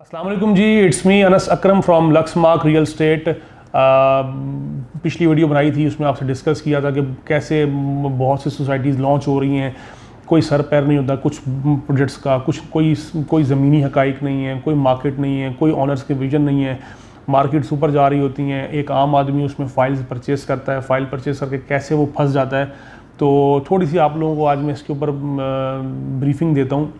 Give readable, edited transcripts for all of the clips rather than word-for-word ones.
अस्सलाम वालेकुम जी, it's me Anas Akram from Luxmark real estate. पिछली वीडियो बनाई थी, उसमें आपसे डिस्कस किया था कि कैसे बहुत सी सोसाइटीज़ लॉन्च हो रही हैं, कोई सर पैर नहीं होता कुछ प्रोजेक्ट्स का, कोई ज़मीनी हकाइक नहीं है, कोई मार्केट नहीं है, कोई ऑनर्स के विजन नहीं है, मार्केट्स ऊपर जा रही होती हैं। एक आम आदमी उसमें फ़ाइल्स परचेज़ करता है, फ़ाइल परचेज़ करके कैसे वो फंस जाता है। तो थोड़ी सी आप लोगों को आज मैं इसके ऊपर ब्रीफिंग देता हूँ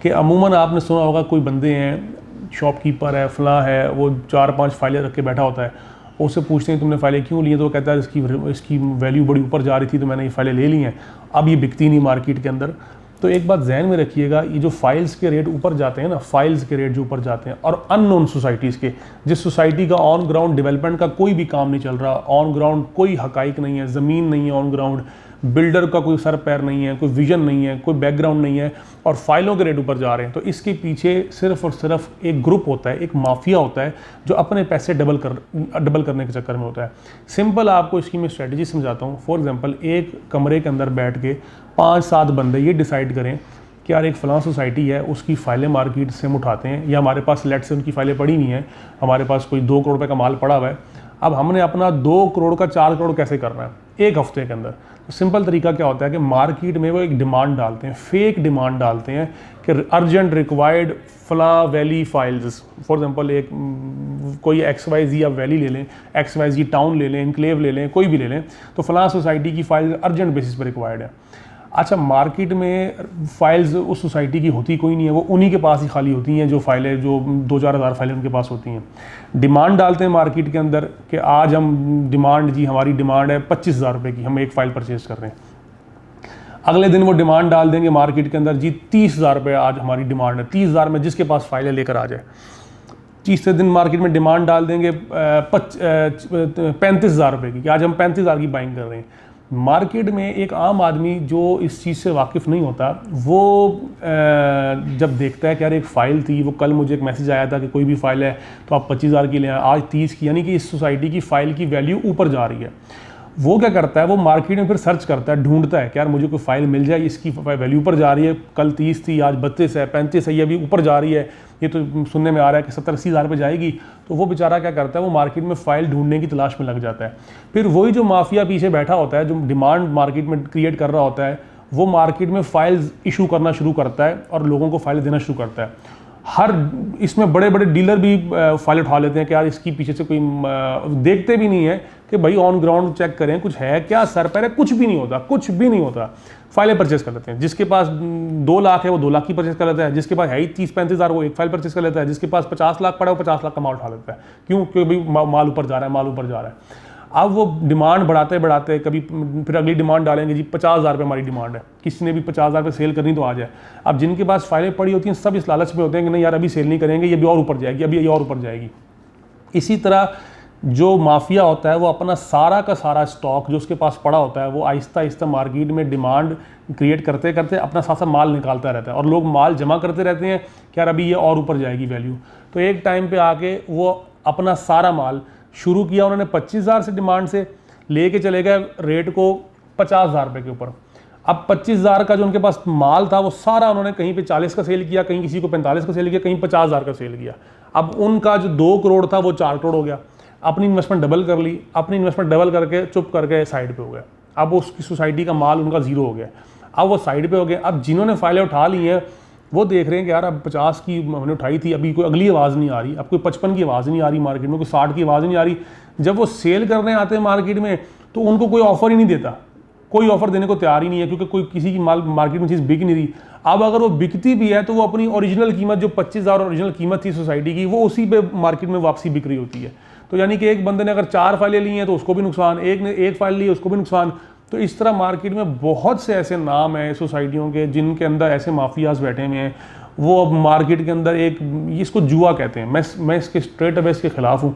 कि अमूमन आपने सुना होगा कोई बंदे हैं, शॉपकीपर है, फ़लाँ है, वो 4-5 फाइलें रख के बैठा होता है। उससे पूछते हैं तुमने फ़ाइलें क्यों ली हैं, तो वो कहता है इसकी वैल्यू बड़ी ऊपर जा रही थी तो मैंने ये फ़ाइलें ले ली हैं, अब ये बिकती नहीं मार्केट के अंदर। तो एक बात जहन में रखिएगा, ये जो फाइल्स के रेट ऊपर जाते हैं ना, फाइल्स के रेट जो ऊपर जाते हैं, और अननोन सोसाइटीज़ के, जिस सोसाइटी का ऑन ग्राउंड डेवलपमेंट का कोई भी काम नहीं चल रहा, ऑन ग्राउंड कोई हकाइक नहीं है, ज़मीन नहीं है, ऑन ग्राउंड बिल्डर का कोई सर पैर नहीं है, कोई विजन नहीं है, कोई बैकग्राउंड नहीं है, और फाइलों के रेट ऊपर जा रहे हैं, तो इसके पीछे सिर्फ और सिर्फ एक ग्रुप होता है, एक माफिया होता है जो अपने पैसे डबल करने के चक्कर में होता है। सिंपल आपको इसकी मैं स्ट्रेटजी समझाता हूँ। फॉर एग्जांपल, एक कमरे के अंदर बैठ के 5-7 बंदे ये डिसाइड करें कि यार एक फ़लाँ सोसाइटी है, उसकी फ़ाइलें मार्केट से हम उठाते हैं, या हमारे पास लेट से उनकी फ़ाइलें पड़ी नहीं है, हमारे पास कोई 2 करोड़ रुपये का माल पड़ा हुआ है, अब हमने अपना 2 करोड़ का 4 करोड़ कैसे करना है एक हफ्ते के अंदर। तो सिंपल तरीका क्या होता है कि मार्केट में वो एक डिमांड डालते हैं, फेक डिमांड डालते हैं कि अर्जेंट रिक्वायर्ड फला वैली फाइल्स। फॉर एग्जांपल, एक कोई XYZ आप वैली ले लें, XYZ टाउन ले लें, इनक्लेव ले लें, कोई भी ले लें, तो फला सोसाइटी की फाइल अर्जेंट बेसिस पर रिक्वायर्ड है। अच्छा, मार्केट में फाइल्स उस सोसाइटी की होती कोई नहीं है, वो उन्हीं के पास ही खाली होती हैं जो फाइलें, जो 2-4 हज़ार फाइलें उनके पास होती हैं। डिमांड डालते हैं मार्केट के अंदर कि आज हम डिमांड जी, हमारी डिमांड है 25,000 रुपये की, हम एक फ़ाइल परचेज़ कर रहे हैं। अगले दिन वो डिमांड डाल देंगे मार्केट के अंदर, जी 30,000 रुपये आज हमारी डिमांड है, 30,000 में जिसके पास फाइलें लेकर आ जाए। तीसरे दिन मार्केट में डिमांड डाल देंगे 35,000 रुपये की, कि आज हम 35,000 की बाइंग कर रहे हैं। मार्केट में एक आम आदमी जो इस चीज़ से वाकिफ़ नहीं होता, वो जब देखता है कि यार एक फ़ाइल थी, वो कल मुझे एक मैसेज आया था कि कोई भी फ़ाइल है तो आप 25,000 की लें, आज 30 की, यानी कि इस सोसाइटी की फ़ाइल की वैल्यू ऊपर जा रही है। वो क्या करता है, वो मार्केट में फिर सर्च करता है, ढूंढता है कि यार मुझे कोई फ़ाइल मिल जाए, इसकी वैल्यू ऊपर जा रही है, कल 30 थी, आज 32 है, 35 है, ये अभी ऊपर जा रही है, ये तो सुनने में आ रहा है कि 70-80 हज़ार पे जाएगी। तो वो बेचारा क्या करता है, वो मार्केट में फ़ाइल ढूंढने की तलाश में लग जाता है। फिर वही जो माफिया पीछे बैठा होता है, जो डिमांड मार्केट में क्रिएट कर रहा होता है, वो मार्केट में फ़ाइल्स इशू करना शुरू करता है और लोगों को फ़ाइल देना शुरू करता है। हर इसमें बड़े बड़े डीलर भी फाइल उठा लेते हैं कि यार इसकी पीछे से कोई देखते भी नहीं है कि भाई ऑन ग्राउंड चेक करें कुछ है क्या, सर पैर है, कुछ भी नहीं होता, कुछ भी नहीं होता। फाइलें परचेज कर लेते हैं। जिसके पास 2 लाख है वो 2 लाख की परचेज कर लेता है, जिसके पास है ही 30-35 हज़ार वो एक फाइल परचेज कर लेता है, जिसके पास 50 लाख पड़ा है वो 50 लाख का माल उठा लेता है। क्यों? क्योंकि भाई माल ऊपर जा रहा है, माल ऊपर जा रहा है। अब वो डिमांड बढ़ाते बढ़ाते कभी फिर अगली डिमांड डालेंगे, जी 50,000 रुपये हमारी डिमांड है, किसी ने भी 50,000 रुपये सेल करनी तो आ जाए। अब जिनके पास फाइलें पड़ी होती हैं सब इस लालच में होते हैं कि नहीं यार अभी सेल नहीं करेंगे, ये भी और ऊपर जाएगी, अभी ये और ऊपर जाएगी। इसी तरह जो माफिया होता है वो अपना सारा का सारा स्टॉक जो उसके पास पड़ा होता है, वो आहिस्ता आहिस्ता मार्केट में डिमांड क्रिएट करते करते अपना साथ माल निकालता रहता है, और लोग माल जमा करते रहते हैं कि यार अभी ये और ऊपर जाएगी वैल्यू। तो एक टाइम पे आके वो अपना सारा माल शुरू किया उन्होंने 25,000 से डिमांड से, लेके चले गए रेट को 50,000 रुपये के ऊपर। अब 25,000 का जो उनके पास माल था वो सारा उन्होंने कहीं पे 40 का सेल किया, कहीं किसी को 45 का सेल किया, कहीं 50,000 का सेल किया। अब उनका जो 2 करोड़ था वो 4 करोड़ हो गया। अपनी इन्वेस्टमेंट डबल कर ली, अपनी इन्वेस्टमेंट डबल करके चुप करके साइड पे हो गए। अब उसकी सोसाइटी का माल उनका ज़ीरो हो गया, अब वो साइड पे हो गए। अब जिन्होंने फाइलें उठा ली हैं वो देख रहे हैं कि यार अब 50 की हमने उठाई थी, अभी कोई अगली आवाज़ नहीं आ रही, अब कोई 55 की आवाज़ नहीं आ रही मार्केट में, कोई 60 की आवाज़ नहीं आ रही। जब वो सेल करने आते हैं मार्केट में तो उनको कोई ऑफर ही नहीं देता, कोई ऑफर देने को तैयार ही नहीं है, क्योंकि कोई किसी की माल मार्केट में चीज़ बिक नहीं रही। अब अगर वो बिकती भी है तो वो अपनी ओरिजिनल कीमत जो 25,000 ओरिजिनल कीमत थी सोसाइटी की, वो उसी पे मार्केट में वापसी बिक रही होती है। तो यानी कि एक बंदे ने अगर 4 फाइलें ली हैं तो उसको भी नुकसान, एक ने 1 फाइल ली है उसको भी नुकसान। तो इस तरह मार्केट में बहुत से ऐसे नाम हैं सोसाइटियों के जिनके अंदर ऐसे माफियाज बैठे हुए हैं। वो अब मार्केट के अंदर एक, इसको जुआ कहते हैं। मैं इसके स्ट्रेट अवे इसके खिलाफ हूँ।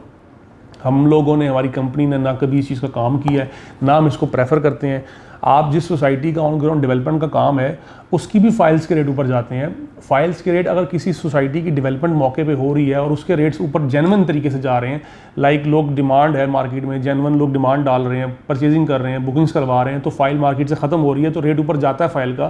हम लोगों ने, हमारी कंपनी ने ना कभी इस चीज़ का काम किया है, ना हम इसको प्रेफर करते हैं। आप जिस सोसाइटी का ऑन ग्राउंड डेवलपमेंट का काम है उसकी भी फाइल्स के रेट ऊपर जाते हैं। फाइल्स के रेट अगर किसी सोसाइटी की डेवलपमेंट मौके पे हो रही है और उसके रेट्स ऊपर जेन्युइन तरीके से जा रहे हैं, लाइक लोग डिमांड है मार्केट में, जेन्युइन लोग डिमांड डाल रहे हैं, परचेजिंग कर रहे हैं, बुकिंग्स करवा रहे हैं, तो फाइल मार्केट से ख़त्म हो रही है तो रेट ऊपर जाता है फाइल का।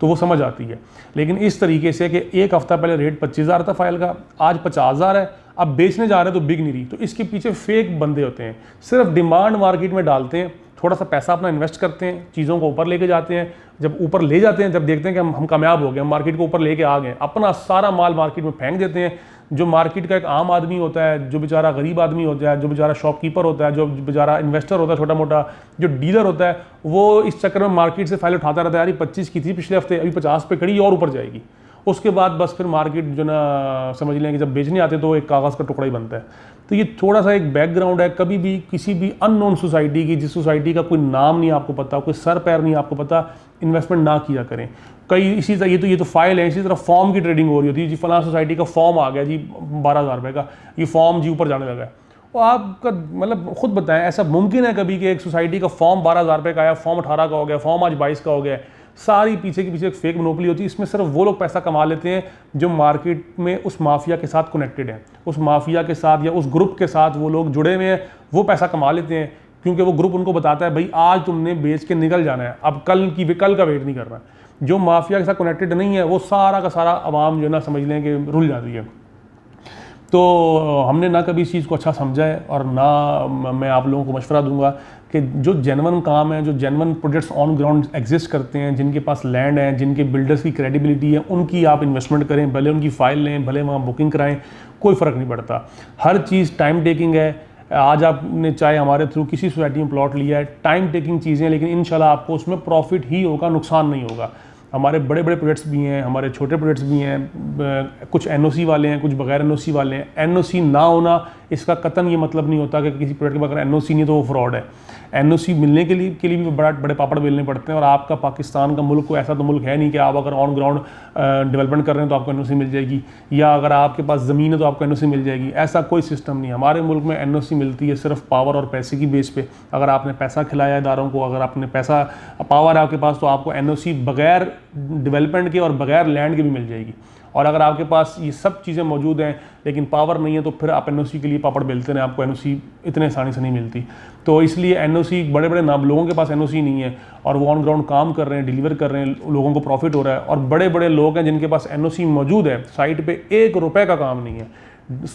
तो वो समझ आती है। लेकिन इस तरीके से कि एक हफ्ता पहले रेट 25,000 था फाइल का, आज 50,000 है, अब बेचने जा रहे हैं तो बिक नहीं रही, तो इसके पीछे फेक बंदे होते हैं, सिर्फ डिमांड मार्केट में डालते हैं, थोड़ा सा पैसा अपना इन्वेस्ट करते हैं, चीज़ों को ऊपर लेके जाते हैं, जब ऊपर ले जाते हैं, जब देखते हैं कि हम कामयाब हो गए, हम मार्केट को ऊपर लेके आ गए, अपना सारा माल मार्केट में फेंक देते हैं। जो मार्केट का एक आम आदमी होता है, जो बेचारा गरीब आदमी होता है, जो बेचारा शॉपकीपर होता है, जो बेचारा इन्वेस्टर होता है छोटा मोटा, जो डीलर होता है, वो इस चक्कर में मार्केट से फाइल उठाता रहता है, यार 25 की थी पिछले हफ्ते, अभी 50 पे खड़ी और ऊपर जाएगी। उसके बाद बस फिर मार्केट जो ना समझ लें कि जब बेचने आते तो एक कागज़ का टुकड़ा ही बनता है। तो ये थोड़ा सा एक बैकग्राउंड है। कभी भी किसी भी अननोन सोसाइटी की, जिस सोसाइटी का कोई नाम नहीं आपको पता, कोई सर पैर नहीं आपको पता, इन्वेस्टमेंट ना किया करें। कई इसी तरह ये तो फाइल है, इसी तरह फॉर्म की ट्रेडिंग हो रही होती है जी, फलां सोसाइटी का फॉर्म आ गया जी 12,000 रुपये का, ये फॉर्म जी ऊपर जाने लगा है। और आपका मतलब खुद बताएं, ऐसा मुमकिन है कभी कि एक सोसाइटी का फॉर्म 12,000 रुपये का आया, फॉर्म 18 का हो गया, फॉर्म आज 22 का हो गया? सारी पीछे के पीछे एक फेक मोनोपोली होती है। इसमें सिर्फ वो लोग पैसा कमा लेते हैं जो मार्केट में उस माफिया के साथ कनेक्टेड हैं, उस माफिया के साथ या उस ग्रुप के साथ वो लोग जुड़े हुए हैं, वो पैसा कमा लेते हैं, क्योंकि वो ग्रुप उनको बताता है भाई आज तुमने बेच के निकल जाना है, अब कल का वेट नहीं करना है। जो माफिया के साथ कनेक्टेड नहीं है वो सारा का सारा आवाम जो ना समझ लें कि रुल जाती है। तो हमने ना कभी इस चीज़ को अच्छा समझा है, और ना मैं आप लोगों को मशवरा दूंगा कि जो जेन्युइन काम है, जो genuine projects on ground exist करते हैं, जिनके पास लैंड है, जिनके बिल्डर्स की क्रेडिबिलिटी है, उनकी आप इन्वेस्टमेंट करें, भले उनकी फ़ाइल लें, भले वहाँ बुकिंग कराएं, कोई फ़र्क नहीं पड़ता। हर चीज़ टाइम टेकिंग है। आज आपने चाहे हमारे थ्रू किसी सोसाइटी में प्लॉट लिया है, टाइम टेकिंग चीज़ें, लेकिन इंशाल्लाह आपको उसमें प्रॉफिट ही होगा, नुकसान नहीं होगा। हमारे बड़े बड़े प्रोजेक्ट्स भी हैं, हमारे छोटे प्रोजेक्ट्स भी हैं, कुछ एनओसी वाले हैं, कुछ बगैर एनओसी वाले हैं। एनओसी ना होना इसका कतन ये मतलब नहीं होता कि किसी प्रोजेक्ट के बगैर एनओसी नहीं तो वो फ्रॉड है। एनओसी मिलने के लिए भी बड़े पापड़ बेलने पड़ते हैं, और आपका पाकिस्तान का मुल्क कोई ऐसा तो मुल्क है नहीं कि आप अगर ऑन ग्राउंड डेवलपमेंट कर रहे हैं तो आपको एनओसी मिल जाएगी, या अगर आपके पास ज़मीन है तो आपको एनओसी मिल जाएगी। ऐसा कोई सिस्टम नहीं है। हमारे मुल्क में एनओसी मिलती है सिर्फ पावर और पैसे की बेस पे। अगर आपने पैसा खिलाया इदारों को, अगर आपने पैसा पावर है आपके पास, तो आपको एनओसी बगैर डेवलपमेंट के और बगैर लैंड के भी मिल जाएगी। और अगर आपके पास ये सब चीज़ें मौजूद हैं लेकिन पावर नहीं है, तो फिर आप एनओसी के लिए पापड़ बेलते हैं, आपको एनओसी इतने आसानी से नहीं मिलती। तो इसलिए एनओसी बड़े बड़े नाम लोगों के पास एनओसी नहीं है और वो ऑन ग्राउंड काम कर रहे हैं, डिलीवर कर रहे हैं, लोगों को प्रॉफिट हो रहा है। और बड़े बड़े लोग हैं जिनके पास एनओसी मौजूद है, साइट पे 1 रुपए का काम नहीं है,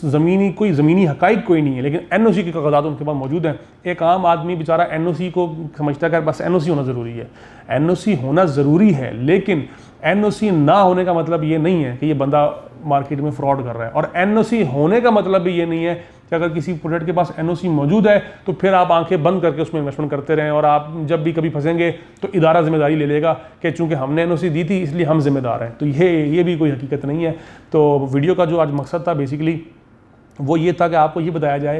ज़मीनी हकाइक कोई नहीं है, लेकिन एनओसी के कागजात उनके पास मौजूद हैं। एक आम आदमी बेचारा एनओसी को समझता है कि बस एनओसी होना ज़रूरी है। एनओसी होना ज़रूरी है, लेकिन एनओसी ना होने का मतलब ये नहीं है कि ये बंदा मार्केट में फ्रॉड कर रहा है, और एनओसी होने का मतलब भी ये नहीं है कि अगर किसी प्रोजेक्ट के पास एनओसी मौजूद है तो फिर आप आंखें बंद करके उसमें इन्वेस्टमेंट करते रहें, और आप जब भी कभी फंसेंगे तो इदारा जिम्मेदारी ले लेगा कि चूंकि हमने एनओसी दी थी इसलिए हम जिम्मेदार हैं। तो ये भी कोई हकीकत नहीं है। तो वीडियो का जो आज मकसद था बेसिकली वो ये था कि आपको ये बताया जाए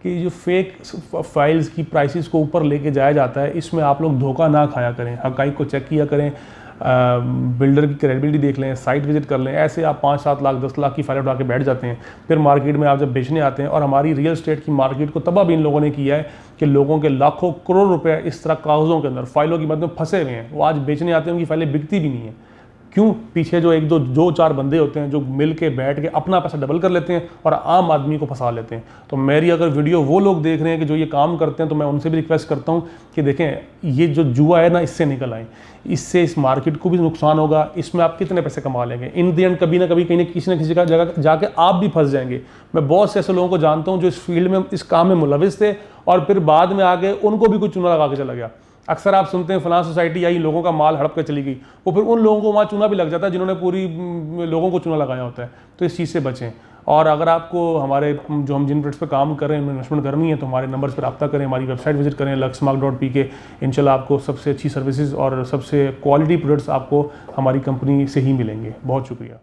कि जो फेक फाइल्स की प्राइसेस को ऊपर लेके जाया जाता है, इसमें आप लोग धोखा ना खाया करें, हकाइक को चेक किया करें, बिल्डर की क्रेडिबिलिटी देख लें, साइट विजिट कर लें। ऐसे आप 5-7 लाख 10 लाख की फाइल उठा के बैठ जाते हैं, फिर मार्केट में आप जब बेचने आते हैं। और हमारी रियल एस्टेट की मार्केट को तबाह भी इन लोगों ने किया है कि लोगों के लाखों करोड़ रुपए इस तरह कागज़ों के अंदर फाइलों की मदद में फंसे हुए हैं। वो आज बेचने आते हैं, उनकी फाइलें बिकती भी नहीं है। क्यों? पीछे जो 1-2-4 बंदे होते हैं जो मिल के बैठ के अपना पैसा डबल कर लेते हैं और आम आदमी को फंसा लेते हैं। तो मेरी अगर वीडियो वो लोग देख रहे हैं कि जो ये काम करते हैं, तो मैं उनसे भी रिक्वेस्ट करता हूँ कि देखें, ये जो जुआ है ना, इससे निकल आएँ। इससे इस मार्केट को भी नुकसान होगा, इसमें आप कितने पैसे कमा लेंगे, इन दी एंड कभी ना कभी कहीं किसी न किसी का जगह जाके आप भी फंस जाएंगे। मैं बहुत से ऐसे लोगों को जानता हूँ जो इस फील्ड में, इस काम में मुलविस थे, और फिर बाद में आके उनको भी कुछ चूना लगा के चला गया। अक्सर आप सुनते हैं फलां सोसाइटी आई, लोगों का माल हड़प कर चली गई, वो फिर उन लोगों को वहाँ चूना भी लग जाता है जिन्होंने पूरी लोगों को चूना लगाया होता है। तो इस चीज़ से बचें। और अगर आपको हमारे जो हम जिन प्रोजेक्ट्स पे काम कर रहे हैं, इन्वेस्टमेंट करनी है, तो हमारे नंबर्स पर रब्ता करें, हमारी वेबसाइट विजिट करें luxmark.pk। इंशाल्लाह आपको सबसे अच्छी सर्विसेज और सबसे क्वालिटी प्रोडक्ट्स आपको हमारी कंपनी से ही मिलेंगे। बहुत शुक्रिया।